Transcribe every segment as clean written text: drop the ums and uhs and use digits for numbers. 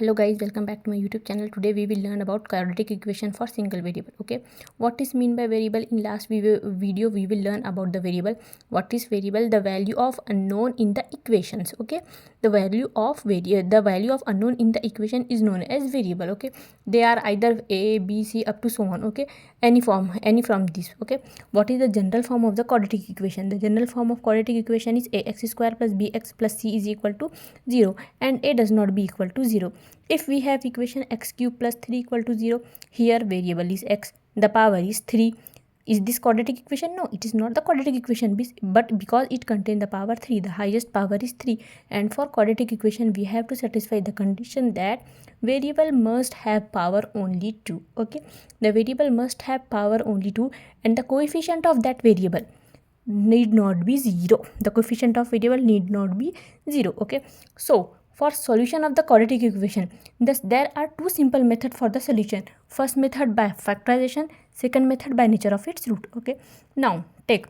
Hello guys, welcome back to my YouTube channel. Today we will learn about quadratic equation for single variable. Okay, what is mean by variable? In last video we will learn about the variable. What is variable? The value of unknown in the equations. Okay, the value of unknown in the equation is known as variable. Okay, they are either a, b, c up to so on. Okay, any from this. Okay, what is the general form of the quadratic equation? The general form of quadratic equation is ax square plus bx plus c is equal to 0 and a does not be equal to 0. If we have equation x cube plus 3 equal to 0, here variable is x, the power is 3. Is this quadratic equation? No, it is not the quadratic equation, but because it contains the power 3, the highest power is 3. And for quadratic equation, we have to satisfy the condition that variable must have power only 2. Okay, the variable must have power only 2 and the coefficient of that variable need not be 0. The coefficient of variable need not be 0. Okay, so for solution of the quadratic equation, thus there are two simple methods for the solution. First method by factorization, second method by nature of its root. Okay, now take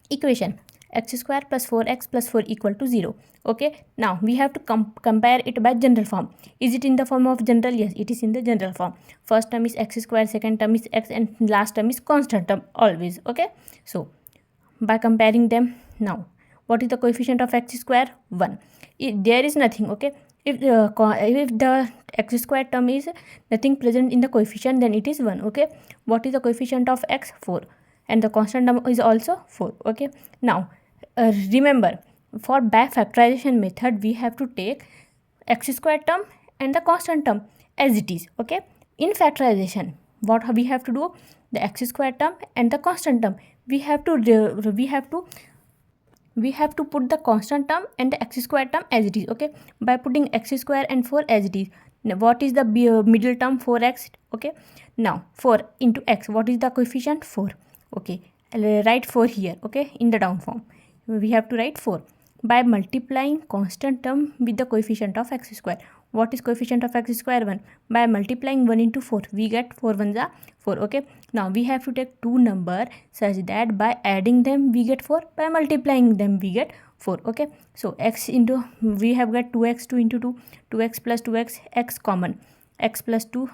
equation x square plus 4x plus 4 equal to 0. Okay, now we have to compare it by general form. Is it in the form of general? Yes, it is in the general form. First term is x square, second term is x, and last term is constant term always. Okay, so by comparing them, now what is the coefficient of x square? 1. There is nothing. Okay, if the x square term is nothing present in the coefficient, then it is 1. Okay, what is the coefficient of x? 4, and the constant term is also 4. Okay, now remember, for by factorization method we have to take x square term and the constant term as it is. Okay, in factorization what we have to do, the x square term and the constant term we have to put the constant term and the x square term as it is. Okay, by putting x square and 4 as it is. Now what is the middle term? 4x. Okay, now 4 into x, what is the coefficient? 4. Okay, I'll write 4 here. Okay, in the down form we have to write 4 by multiplying constant term with the coefficient of x square. What is coefficient of x square? 1. By multiplying 1 into 4 we get 4 1s are 4. Okay, now we have to take two number such that by adding them we get 4, by multiplying them we get 4. Okay, so x into, we have got 2x, 2 into 2, 2x plus 2x, x common, x plus 2,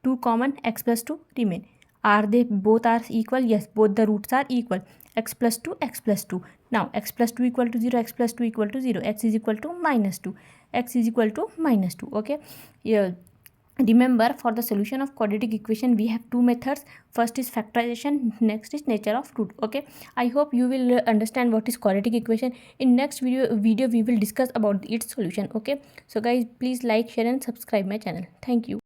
2 common, x plus 2 remain. Are they both are equal? Yes, both the roots are equal. X plus 2, x plus 2. Now x plus 2 equal to 0, x plus 2 equal to 0, x is equal to minus 2, x is equal to minus 2. Okay, yeah. Remember, for the solution of quadratic equation we have two methods. First is factorization, next is nature of root. Okay, I hope you will understand what is quadratic equation. In next video we will discuss about its solution. Okay, so guys, please like, share and subscribe my channel. Thank you.